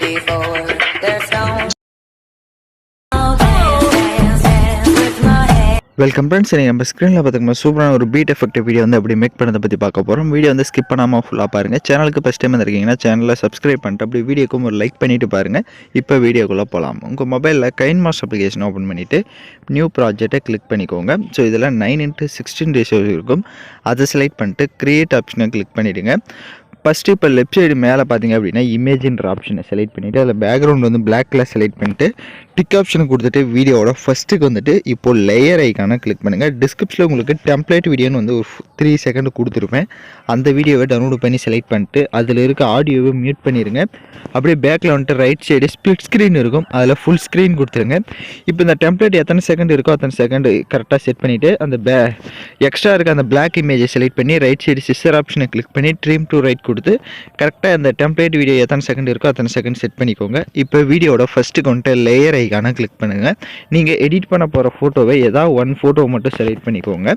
before. There's no welcome friends. இன்றைக்கி நம்ம ஸ்க்ரீனில் பார்த்துக்கோங்க சூப்பரான ஒரு பீட் எஃபெக்ட் வீடியோ வந்து அப்படி மேக் பண்ணதை பற்றி பார்க்க போகிறோம். வீடியோ வந்து ஸ்கிப் பண்ணாமல் ஃபுல்லாக பாருங்கள். சேனலுக்கு ஃபஸ்ட் டைம் வந்துருக்கீங்கன்னா சேனலில் சப்ஸ்கிரைப் பண்ணிட்டு அப்படி வீடியோக்கும் ஒரு லைக் பண்ணிவிட்டு பாருங்கள். இப்போ வீடியோக்குள்ளே போகலாம். உங்கள் மொபைலில் கைன்மாஸ்டர் அப்ளிகேஷன் ஓப்பன் பண்ணிவிட்டு நியூ ப்ராஜெக்டை கிளிக் பண்ணிக்கோங்க. ஸோ இதில் 9:16 ரேஷியோ இருக்கும். அதை செலக்ட் பண்ணிட்டு க்ரியேட் ஆப்ஷனை கிளிக் பண்ணிவிடுங்க. ஃபஸ்ட்டு இப்போ லெஃப்ட் சைடு மேலே பார்த்தீங்க அப்படின்னா இமேஜின்ற ஆப்ஷனை செலக்ட் பண்ணிவிட்டு அதில் பேக்ரவுண்ட் வந்து பிளாக் கலர் செலக்ட் பண்ணிட்டு டிக் ஆப்ஷனை கொடுத்துட்டு வீடியோவோட ஃபஸ்ட்டுக்கு வந்துட்டு இப்போது லேயர் ஐக்கான கிளிக் பண்ணுங்கள். டிஸ்கிரிப்ஷனில் உங்களுக்கு டெம்ப்ளேட் வீடியோன்னு வந்து ஒரு 3 செகண்ட் கொடுத்துருப்பேன். அந்த வீடியோவை டவுன்லோட் பண்ணி செலக்ட் பண்ணிட்டு அதில் இருக்க ஆடியோவை மியூட் பண்ணிடுங்க. அப்படியே பேக்கில் வந்துட்டு ரைட் சைடு ஸ்ப்ளிட் ஸ்க்ரீன் இருக்கும், அதில் ஃபுல் ஸ்க்ரீன் கொடுத்துருங்க. இப்போ இந்த டெம்ப்ளேட் எத்தனை செகண்ட் இருக்கோ அத்தனை செகண்ட் கரெக்டாக செட் பண்ணிவிட்டு அந்த எக்ஸ்ட்ரா இருக்க அந்த பிளாக் இமேஜை செலக்ட் பண்ணி ரைட் சைடு சிஸ்டர் ஆப்ஷனை கிளிக் பண்ணி ட்ரீம் டு ரைட் கொடுத்து கரெக்டாக அந்த டெம்ப்ளேட் வீடியோ எத்தனை செகண்ட் இருக்கோ அத்தனை செகண்ட் செட் பண்ணிக்கோங்க. இப்போ வீடியோட ஃபஸ்ட்டு கொண்டு லேயர் ஐக்கான கிளிக் பண்ணுங்கள். நீங்கள் எடிட் பண்ண போகிற ஃபோட்டோவை ஏதாவது ஒன் ஃபோட்டோவை மட்டும் செலக்ட் பண்ணிக்கோங்க.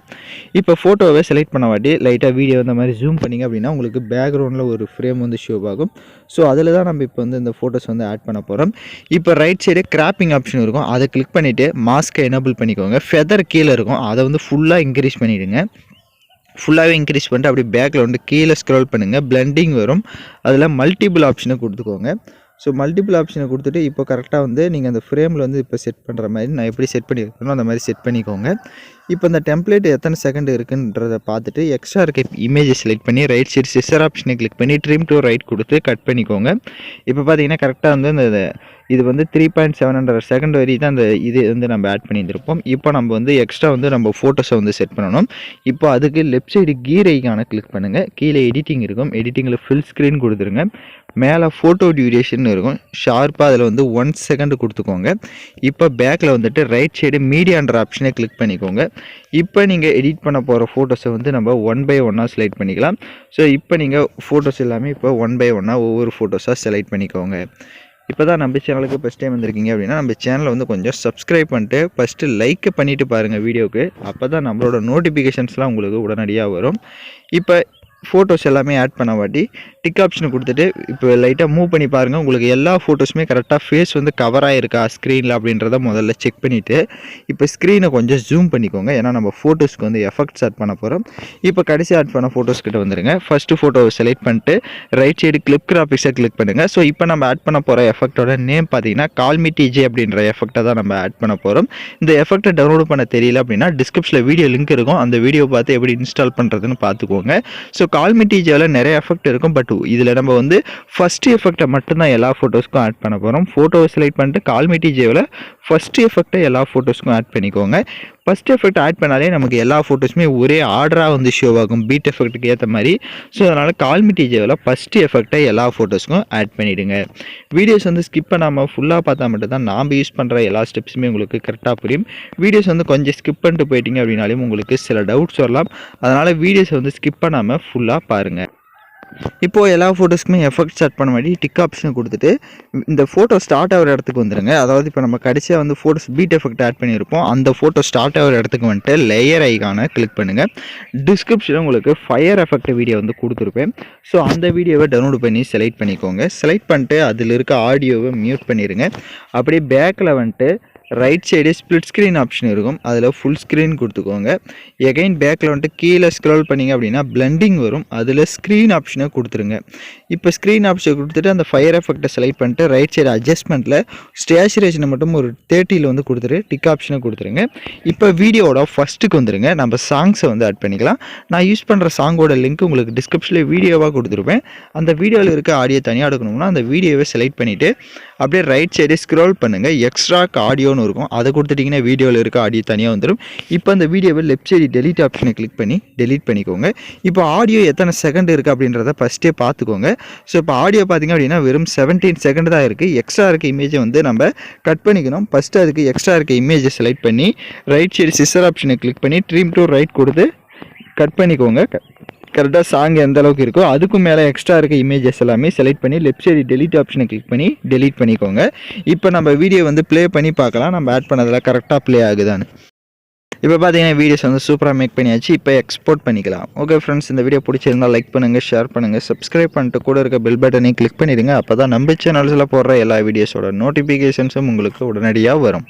இப்போ ஃபோட்டோவை செலக்ட் பண்ண வாட்டி லைட்டாக வீடியோ இந்த மாதிரி ஜூம் பண்ணிங்க அப்படின்னா உங்களுக்கு பேக்ரவுண்டில் ஒரு ஃப்ரேம் வந்து ஷோ ஆகும். ஸோ அதில் தான் நம்ம இப்போ வந்து இந்த ஃபோட்டோஸ் வந்து ஆட் பண்ண போகிறோம். இப்போ ரைட் சைடு கிராப்பிங் ஆப்ஷன் இருக்கும், அதை கிளிக் பண்ணிவிட்டு மாஸ்க்கை எனேபிள் பண்ணிக்கோங்க. ஃபெதர் கீழே இருக்கும், அதை வந்து ஃபுல்லாக இன்க்ரீஸ் பண்ணிவிடுங்க. ஃபுல்லாகவே இன்க்ரீஸ் பண்ணிட்டு அப்படியே பேக்கில் வந்து கீழே ஸ்க்ரோல் பண்ணுங்கள். பிளெண்டிங் வரும், அதில் மல்டிபிள் ஆப்ஷனை கொடுத்துக்கோங்க. ஸோ மல்டிபிள் ஆப்ஷனை கொடுத்துட்டு இப்போ கரெக்டாக வந்து நீங்கள் அந்த ஃப்ரேமில் வந்து இப்போ செட் பண்ணுற மாதிரி நான் எப்படி செட் பண்ணியிருக்கணும் அந்த மாதிரி செட் பண்ணிக்கோங்க. இப்போ இந்த டெம்ப்ளேட் எத்தனை செகண்ட் இருக்குன்றதை பார்த்துட்டு எக்ஸ்ட்ரா இருக்க இமேஜை செலக்ட் பண்ணி ரைட் சைடு சிஸ்டர் ஆப்ஷனை கிளிக் பண்ணி ட்ரீம் டு ரைட் கொடுத்து கட் பண்ணிக்கோங்க. இப்போ பார்த்தீங்கன்னா கரெக்டாக வந்து இந்த இது வந்து 3.7 செகண்ட் வரைக்கும் தான் அந்த இது வந்து நம்ம ஆட் பண்ணியிருந்திருப்போம். இப்போ நம்ம வந்து எக்ஸ்ட்ரா வந்து நம்ம ஃபோட்டோஸை வந்து செட் பண்ணணும். இப்போ அதுக்கு லெஃப்ட் சைடு கீர் ஐக்கான கிளிக் பண்ணுங்கள். கீழே எடிட்டிங் இருக்கும், எடிட்டிங்கில் ஃபுல் ஸ்க்ரீன் கொடுத்துருங்க. மேலே ஃபோட்டோ டியூரேஷன் இருக்கும், ஷார்ப்பாக அதில் வந்து 1 செகண்ட் கொடுத்துக்கோங்க. இப்போ பேக்கில் வந்துட்டு ரைட் சைடு மீடியான்ற ஆப்ஷனை கிளிக் பண்ணிக்கோங்க. இப்போ நீங்கள் எடிட் பண்ண போகிற ஃபோட்டோஸை வந்து நம்ம 1 by 1 செலக்ட் பண்ணிக்கலாம். ஸோ இப்போ நீங்கள் ஃபோட்டோஸ் எல்லாமே இப்போ 1 by 1 ஒவ்வொரு ஃபோட்டோஸாக செலக்ட் பண்ணிக்கோங்க. இப்போ தான் நம்ம சேனலுக்கு ஃபஸ்ட் டைம் வந்திருக்கீங்க அப்படின்னா நம்ம சேனலை வந்து கொஞ்சம் சப்ஸ்கிரைப் பண்ணிட்டு ஃபஸ்ட்டு லைக் பண்ணிவிட்டு பாருங்கள் வீடியோவுக்கு. அப்போ தான் நம்மளோட நோட்டிஃபிகேஷன்ஸ்லாம் உங்களுக்கு உடனடியாக வரும். இப்போ ஃபோட்டோஸ் எல்லாமே ஆட் பண்ண வாட்டி டிக் ஆப்ஷனை கொடுத்துட்டு இப்போ லைட்டாக மூவ் பண்ணி பாருங்கள். உங்களுக்கு எல்லா ஃபோட்டோஸுமே கரெக்டாக ஃபேஸ் வந்து கவர் ஆகிருக்கா ஸ்க்ரீனில் அப்படின்றத முதல்ல செக் பண்ணிவிட்டு இப்போ ஸ்க்ரீனை கொஞ்சம் ஜூம் பண்ணிக்கோங்க. ஏன்னா நம்ம ஃபோட்டோஸ்க்கு வந்து எஃபெக்ட்ஸ் ஆட் பண்ண போகிறோம். இப்போ கடைசி ஆட் பண்ண ஃபோட்டோஸ் கிட்ட வந்துடுங்க. ஃபஸ்ட்டு ஃபோட்டோவை செலக்ட் பண்ணிட்டு ரைட் சைடு கிளிப் கிராபிக்ஸை கிளிக் பண்ணுங்கள். ஸோ இப்போ நம்ம ஆட் பண்ண போகிற எஃபெக்டோட நேம் பார்த்தீங்கன்னா கால்மி டிஜே அப்படின்ற எஃபெக்டை தான் நம்ம ஆட் பண்ண போகிறோம். இந்த எஃபெக்டை டவுன்லோட் பண்ண தெரியல அப்படின்னா டிஸ்கிரிப்ஷனில் வீடியோ லிங்க் இருக்கும், அந்த வீடியோ பார்த்து எப்படி இன்ஸ்டால் பண்ணுறதுன்னு பார்த்துக்கோங்க. ஸோ கால்மி டிஜேவில் நிறைய எஃபெக்ட் இருக்கும், பட் இதில் நம்ம வந்து ஃபஸ்ட் எஃபெக்டை மட்டும்தான் எல்லா ஃபோட்டோஸ்க்கும் ஆட் பண்ண போகிறோம். ஃபோட்டோவை செலக்ட் பண்ணிட்டு கால்மி டிஜேவில் ஃபஸ்ட் எஃபெக்டை எல்லா ஃபோட்டோஸ்க்கும் ஆட் பண்ணிக்கோங்க. ஃபஸ்ட் எஃபெக்ட் ஆட் பண்ணாலே நமக்கு எல்லா ஃபோட்டோஸுமே ஒரே ஆர்டராக வந்து ஷோ ஆகும் பீட் எஃபெக்ட்டுக்கு ஏற்ற மாதிரி. ஸோ அதனால் கால்மி டிஜேவில் ஃபஸ்ட்டு எஃபெக்டை எல்லா ஃபோட்டோஸ்க்கும் ஆட் பண்ணிவிடுங்க. வீடியோஸ் வந்து ஸ்கிப் பண்ணாமல் ஃபுல்லாக பார்த்தா மட்டும் தான் நாம் யூஸ் பண்ணுற எல்லா ஸ்டெப்ஸுமே உங்களுக்கு கரெக்டாக புரியும். வீடியோஸ் வந்து கொஞ்சம் ஸ்கிப் பண்ணிட்டு போயிட்டீங்க அப்படின்னாலும் உங்களுக்கு சில டவுட்ஸ் வரலாம். அதனால் வீடியோஸை வந்து ஸ்கிப் பண்ணாமல் ஃபுல்லாக பாருங்கள். இப்போது எல்லா ஃபோட்டோஸ்க்குமே எஃபெக்ட் ஸ்டார்ட் பண்ண மாதிரி டிக் ஆப்ஷன் கொடுத்துட்டு இந்த ஃபோட்டோ ஸ்டார்ட் ஆகிற இடத்துக்கு வந்துடுங்க. அதாவது இப்போ நம்ம கடைசியாக வந்து ஃபோட்டோஸ் பீட் எஃபெக்ட் ஆட் பண்ணியிருப்போம், அந்த ஃபோட்டோ ஸ்டார்ட் ஆகிற இடத்துக்கு வந்துட்டு லேயர் ஐக்கான கிளிக் பண்ணுங்கள். டிஸ்கிரிப்ஷனில் உங்களுக்கு ஃபயர் எஃபெக்ட் வீடியோ வந்து கொடுத்துருப்பேன். ஸோ அந்த வீடியோவை டவுன்லோட் பண்ணி செலக்ட் பண்ணிக்கோங்க. செலக்ட் பண்ணிட்டு அதில் இருக்க ஆடியோவை மியூட் பண்ணிடுங்க. அப்படியே பேக்கில் வந்துட்டு right side split screen option இருக்கும், அதில் ஃபுல் ஸ்க்ரீன் கொடுத்துக்கோங்க. எகைன் பேக்கில் வந்துட்டு கீழே ஸ்க்ரோல் பண்ணிங்க அப்படின்னா பிளெண்டிங் வரும், அதில் ஸ்க்ரீன் ஆப்ஷனை கொடுத்துருங்க. இப்போ ஸ்க்ரீன் ஆப்ஷனை கொடுத்துட்டு அந்த ஃபயர் எஃபெக்டை செலக்ட் பண்ணிட்டு ரைட் சைடு அட்ஜஸ்ட்மெண்ட்டில் ஸ்டேச்சுரேஷனை மட்டும் ஒரு 30 வந்து கொடுத்துட்டு டிக் ஆப்ஷனை கொடுத்துருங்க. இப்போ வீடியோவோட ஃபஸ்ட்டுக்கு வந்துடுங்க. நம்ம சாங்ஸை வந்து ஆட் பண்ணிக்கலாம். நான் யூஸ் பண்ணுற சாங்கோட லிங்க் உங்களுக்கு டிஸ்கிரிப்ஷனில் வீடியோவாக கொடுத்துருப்பேன். அந்த வீடியோவில் இருக்க ஆடியோ தனியாக எடுக்கணும்னா அந்த வீடியோவை செலக்ட் பண்ணிவிட்டு அப்படியே ரைட் சைடு ஸ்க்ரோல் பண்ணுங்கள். எக்ஸ்ட்ராக்கு ஆடியோன்னு இருக்கும், அதை கொடுத்துட்டிங்கன்னா வீடியோவில் இருக்க ஆடியோ தனியாக வந்துடும். இப்போ அந்த வீடியோவை லெஃப்ட் சைடு டெலீட் ஆப்ஷனை கிளிக் பண்ணி டெலீட் பண்ணிக்கோங்க. இப்போ ஆடியோ எத்தனை செகண்ட் இருக்குது அப்படின்றத ஃபஸ்ட்டே பார்த்துக்கோங்க. ஸோ இப்போ ஆடியோ பார்த்திங்க அப்படின்னா வெறும் 17 செகண்ட் தான் இருக்குது. எக்ஸ்ட்ரா இருக்க இமேஜை வந்து நம்ம கட் பண்ணிக்கணும். ஃபஸ்ட்டு அதுக்கு எக்ஸ்ட்ரா இருக்க இமேஜை செலக்ட் பண்ணி ரைட் சைடு சிஸ்டர் ஆப்ஷனை கிளிக் பண்ணி ட்ரீம் டு ரைட் கொடுத்து கட் பண்ணிக்கோங்க. கரெக்டாக சாங் எந்த அளவுக்கு இருக்கோ அதுக்கும் மேலே எக்ஸ்ட்ரா இருக்க இமேஜஸ் எல்லாமே செலக்ட் பண்ணி லெஃப்ட் சைடு டெலீட் ஆப்ஷனை கிளிக் பண்ணி டெலீட் பண்ணிக்கோங்க. இப்போ நம்ம வீடியோ வந்து ப்ளே பண்ணி பார்க்கலாம் நம்ம ஆட் பண்ணதெல்லாம் கரெக்டாக ப்ளே ஆகுதான்னு. இப்போ பார்த்தீங்கன்னா வீடியோஸ் வந்து சூப்பராக மேக் பண்ணியாச்சு. இப்போ எக்ஸ்போர்ட் பண்ணிக்கலாம். ஓகே ஃப்ரெண்ட்ஸ், இந்த வீடியோ பிடிச்சிருந்தால் லைக் பண்ணுங்கள், ஷேர் பண்ணுங்கள், சப்ஸ்கிரைப் பண்ணிட்டு கூட இருக்க பெல் பட்டனையும் கிளிக் பண்ணிடுங்க. அப்போ தான் நம்ம சேனல்ஸில் போடுற எல்லா வீடியோஸோட நோட்டிஃபிகேஷன்ஸும் உங்களுக்கு உடனடியாக வரும்.